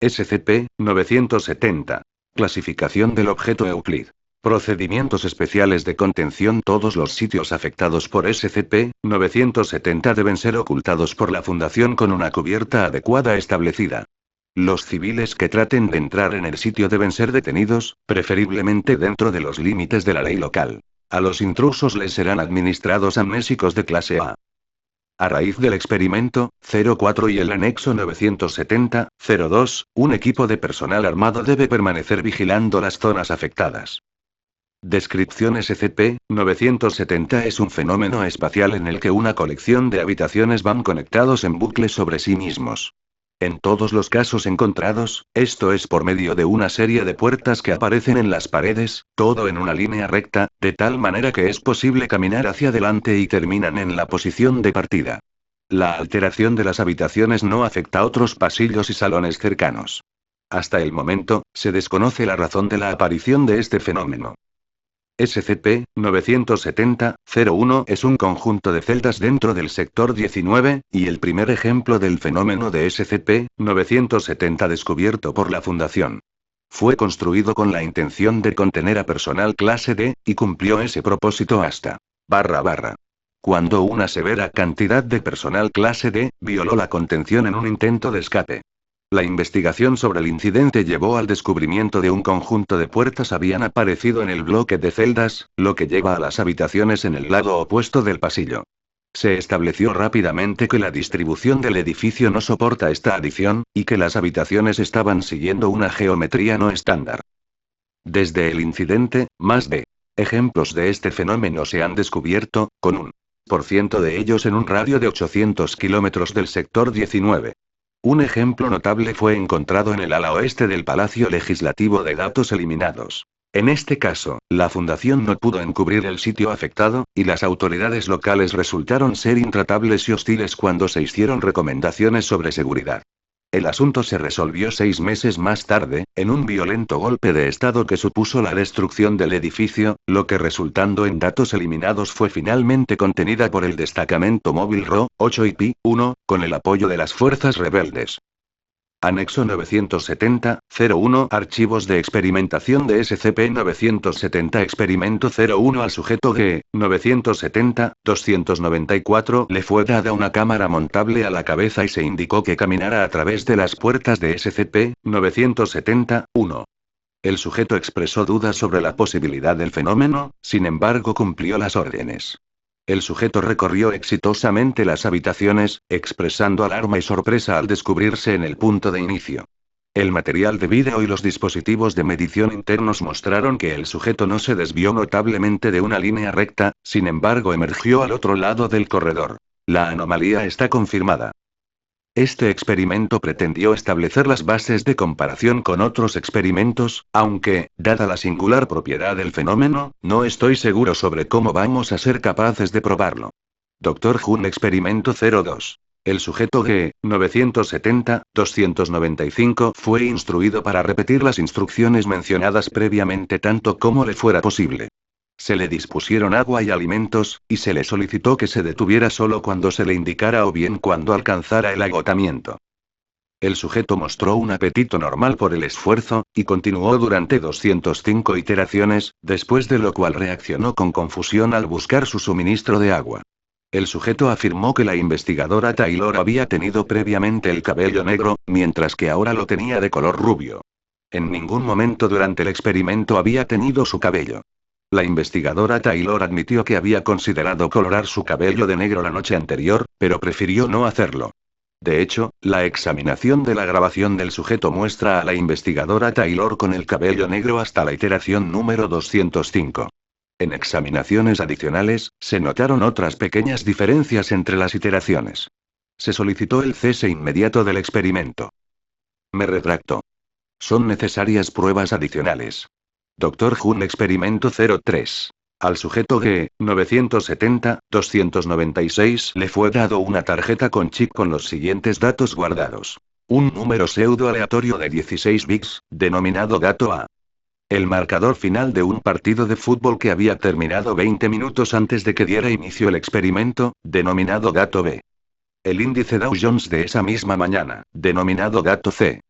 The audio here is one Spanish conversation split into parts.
SCP-970. Clasificación del objeto Euclid. Procedimientos especiales de contención. Todos los sitios afectados por SCP-970 deben ser ocultados por la Fundación con una cubierta adecuada establecida. Los civiles que traten de entrar en el sitio deben ser detenidos, preferiblemente dentro de los límites de la ley local. A los intrusos les serán administrados amnésicos de clase A. A raíz del experimento 04 y el anexo 970-02, un equipo de personal armado debe permanecer vigilando las zonas afectadas. Descripción: SCP-970 es un fenómeno espacial en el que una colección de habitaciones van conectados en bucle sobre sí mismos. En todos los casos encontrados, esto es por medio de una serie de puertas que aparecen en las paredes, todo en una línea recta, de tal manera que es posible caminar hacia adelante y terminan en la posición de partida. La alteración de las habitaciones no afecta a otros pasillos y salones cercanos. Hasta el momento, se desconoce la razón de la aparición de este fenómeno. SCP-970-01 es un conjunto de celdas dentro del sector 19, y el primer ejemplo del fenómeno de SCP-970 descubierto por la Fundación. Fue construido con la intención de contener a personal clase D, y cumplió ese propósito hasta cuando una severa cantidad de personal clase D violó la contención en un intento de escape. La investigación sobre el incidente llevó al descubrimiento de un conjunto de puertas habían aparecido en el bloque de celdas, lo que lleva a las habitaciones en el lado opuesto del pasillo. Se estableció rápidamente que la distribución del edificio no soporta esta adición, y que las habitaciones estaban siguiendo una geometría no estándar. Desde el incidente, más de ejemplos de este fenómeno se han descubierto, con un % de ellos en un radio de 800 kilómetros del sector 19. Un ejemplo notable fue encontrado en el ala oeste del Palacio Legislativo de Datos Eliminados. En este caso, la Fundación no pudo encubrir el sitio afectado, y las autoridades locales resultaron ser intratables y hostiles cuando se hicieron recomendaciones sobre seguridad. El asunto se resolvió 6 meses más tarde, en un violento golpe de Estado que supuso la destrucción del edificio, lo que resultando en datos eliminados fue finalmente contenida por el destacamento móvil RO-8 y Pi-1, con el apoyo de las fuerzas rebeldes. Anexo 970-01 Archivos de experimentación de SCP-970 Experimento 01 al sujeto G-970-294 le fue dada una cámara montable a la cabeza y se indicó que caminara a través de las puertas de SCP-970-1. El sujeto expresó dudas sobre la posibilidad del fenómeno, sin embargo cumplió las órdenes. El sujeto recorrió exitosamente las habitaciones, expresando alarma y sorpresa al descubrirse en el punto de inicio. El material de vídeo y los dispositivos de medición internos mostraron que el sujeto no se desvió notablemente de una línea recta, sin embargo emergió al otro lado del corredor. La anomalía está confirmada. Este experimento pretendió establecer las bases de comparación con otros experimentos, aunque, dada la singular propiedad del fenómeno, no estoy seguro sobre cómo vamos a ser capaces de probarlo. Dr. Jun Experimento 02. El sujeto G-970-295 fue instruido para repetir las instrucciones mencionadas previamente tanto como le fuera posible. Se le dispusieron agua y alimentos, y se le solicitó que se detuviera solo cuando se le indicara o bien cuando alcanzara el agotamiento. El sujeto mostró un apetito normal por el esfuerzo, y continuó durante 205 iteraciones, después de lo cual reaccionó con confusión al buscar su suministro de agua. El sujeto afirmó que la investigadora Taylor había tenido previamente el cabello negro, mientras que ahora lo tenía de color rubio. En ningún momento durante el experimento había tenido su cabello. La investigadora Taylor admitió que había considerado colorar su cabello de negro la noche anterior, pero prefirió no hacerlo. De hecho, la examinación de la grabación del sujeto muestra a la investigadora Taylor con el cabello negro hasta la iteración número 205. En examinaciones adicionales, se notaron otras pequeñas diferencias entre las iteraciones. Se solicitó el cese inmediato del experimento. Me retracto. Son necesarias pruebas adicionales. Dr. Jun Experimento 03. Al sujeto G-970-296 le fue dado una tarjeta con chip con los siguientes datos guardados. Un número pseudo aleatorio de 16 bits, denominado dato A. El marcador final de un partido de fútbol que había terminado 20 minutos antes de que diera inicio el experimento, denominado dato B. El índice Dow Jones de esa misma mañana, denominado dato C.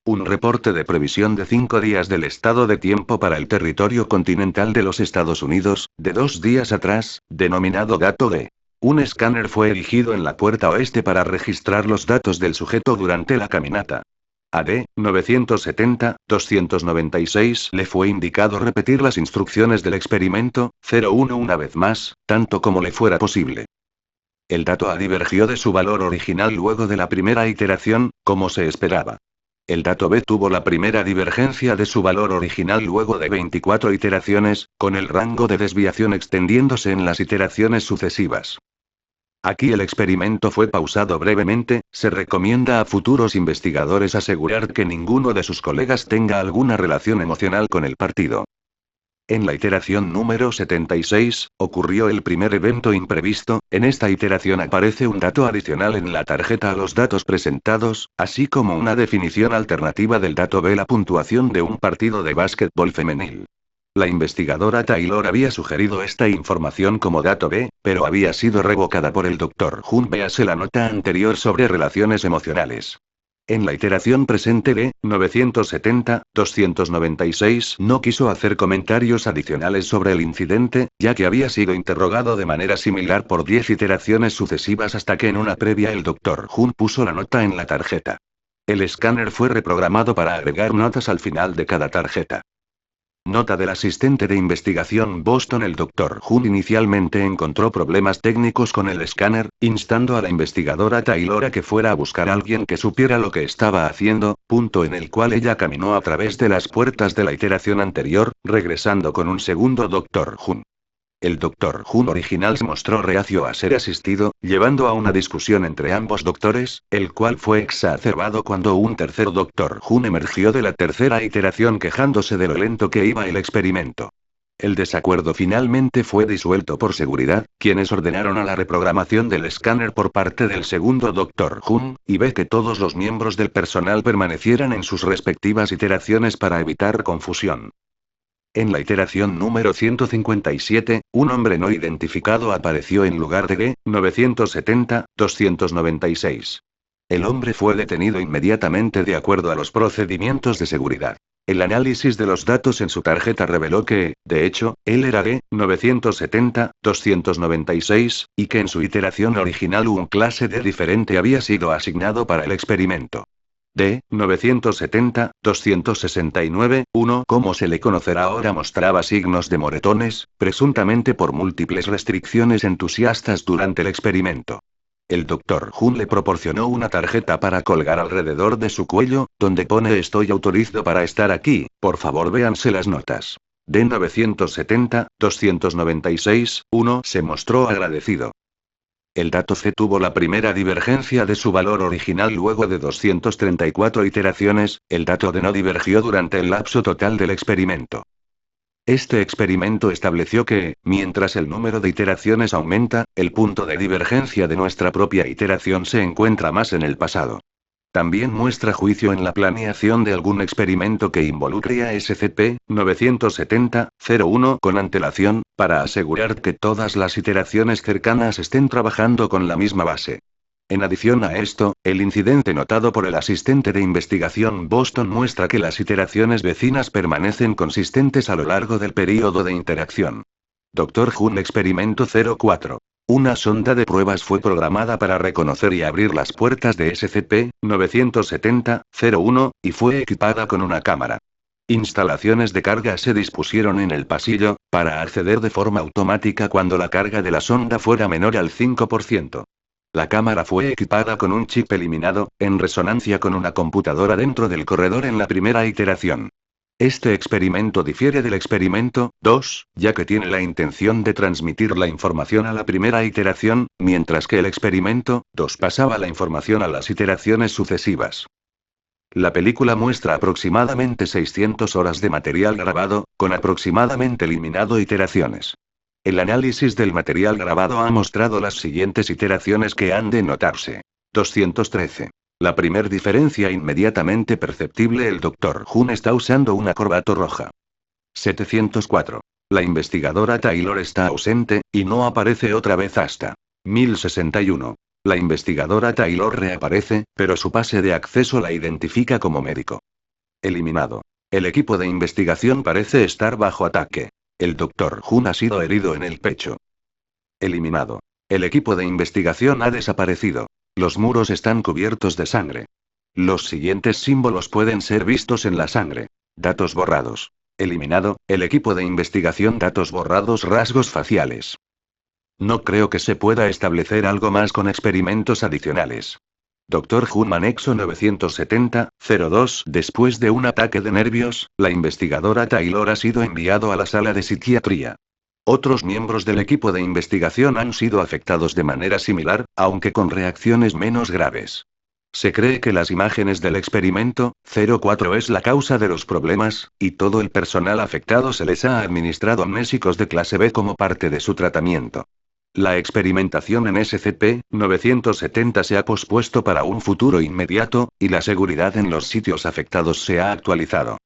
Un reporte de previsión de 5 días del estado de tiempo para el territorio continental de los Estados Unidos, de 2 días atrás, denominado dato D. Un escáner fue erigido en la puerta oeste para registrar los datos del sujeto durante la caminata. A D. 970-296 le fue indicado repetir las instrucciones del experimento 01 una vez más, tanto como le fuera posible. El dato A divergió de su valor original luego de la primera iteración, como se esperaba. El dato B tuvo la primera divergencia de su valor original luego de 24 iteraciones, con el rango de desviación extendiéndose en las iteraciones sucesivas. Aquí el experimento fue pausado brevemente. Se recomienda a futuros investigadores asegurar que ninguno de sus colegas tenga alguna relación emocional con el partido. En la iteración número 76, ocurrió el primer evento imprevisto. En esta iteración aparece un dato adicional en la tarjeta a los datos presentados, así como una definición alternativa del dato B, la puntuación de un partido de básquetbol femenil. La investigadora Taylor había sugerido esta información como dato B, pero había sido revocada por el Dr. Hunt. Véase la nota anterior sobre relaciones emocionales. En la iteración presente de 970-296 no quiso hacer comentarios adicionales sobre el incidente, ya que había sido interrogado de manera similar por 10 iteraciones sucesivas hasta que en una previa el Dr. Hunt puso la nota en la tarjeta. El escáner fue reprogramado para agregar notas al final de cada tarjeta. Nota del asistente de investigación Boston. El Dr. Hunt inicialmente encontró problemas técnicos con el escáner, instando a la investigadora Taylor a que fuera a buscar a alguien que supiera lo que estaba haciendo, punto en el cual ella caminó a través de las puertas de la iteración anterior, regresando con un segundo Dr. Hunt. El Dr. Hunt original se mostró reacio a ser asistido, llevando a una discusión entre ambos doctores, el cual fue exacerbado cuando un tercer Dr. Hunt emergió de la tercera iteración quejándose de lo lento que iba el experimento. El desacuerdo finalmente fue disuelto por seguridad, quienes ordenaron a la reprogramación del escáner por parte del segundo Dr. Hunt, y ve que todos los miembros del personal permanecieran en sus respectivas iteraciones para evitar confusión. En la iteración número 157, un hombre no identificado apareció en lugar de D. 970-296. El hombre fue detenido inmediatamente de acuerdo a los procedimientos de seguridad. El análisis de los datos en su tarjeta reveló que, de hecho, él era D. 970-296, y que en su iteración original un clase D diferente había sido asignado para el experimento. D. 970-269, 1, como se le conocerá ahora, mostraba signos de moretones, presuntamente por múltiples restricciones entusiastas durante el experimento. El Dr. Hunt le proporcionó una tarjeta para colgar alrededor de su cuello, donde pone "Estoy autorizado para estar aquí, por favor véanse las notas". D. 970-296, 1 se mostró agradecido. El dato C tuvo la primera divergencia de su valor original luego de 234 iteraciones. El dato D no divergió durante el lapso total del experimento. Este experimento estableció que, mientras el número de iteraciones aumenta, el punto de divergencia de nuestra propia iteración se encuentra más en el pasado. También muestra juicio en la planeación de algún experimento que involucre a SCP-970-01 con antelación, para asegurar que todas las iteraciones cercanas estén trabajando con la misma base. En adición a esto, el incidente notado por el asistente de investigación Boston muestra que las iteraciones vecinas permanecen consistentes a lo largo del período de interacción. Dr. Hunt Experimento 04. Una sonda de pruebas fue programada para reconocer y abrir las puertas de SCP-970-01, y fue equipada con una cámara. Instalaciones de carga se dispusieron en el pasillo, para acceder de forma automática cuando la carga de la sonda fuera menor al 5%. La cámara fue equipada con un chip eliminado, en resonancia con una computadora dentro del corredor en la primera iteración. Este experimento difiere del experimento 2, ya que tiene la intención de transmitir la información a la primera iteración, mientras que el experimento 2 pasaba la información a las iteraciones sucesivas. La película muestra aproximadamente 600 horas de material grabado, con aproximadamente eliminado iteraciones. El análisis del material grabado ha mostrado las siguientes iteraciones que han de notarse. 213. La primer diferencia inmediatamente perceptible: el Dr. Hunt está usando una corbata roja. 704. La investigadora Taylor está ausente, y no aparece otra vez hasta 1061. La investigadora Taylor reaparece, pero su pase de acceso la identifica como médico. Eliminado. El equipo de investigación parece estar bajo ataque. El Dr. Hun ha sido herido en el pecho. Eliminado. El equipo de investigación ha desaparecido. Los muros están cubiertos de sangre. Los siguientes símbolos pueden ser vistos en la sangre. Datos borrados. Eliminado. El equipo de investigación. Datos borrados. Rasgos faciales. No creo que se pueda establecer algo más con experimentos adicionales. Dr. Hun anexo 970-02. Después de un ataque de nervios, la investigadora Taylor ha sido enviado a la sala de psiquiatría. Otros miembros del equipo de investigación han sido afectados de manera similar, aunque con reacciones menos graves. Se cree que las imágenes del experimento 04 es la causa de los problemas, y todo el personal afectado se les ha administrado amnésicos de clase B como parte de su tratamiento. La experimentación en SCP-970 se ha pospuesto para un futuro inmediato, y la seguridad en los sitios afectados se ha actualizado.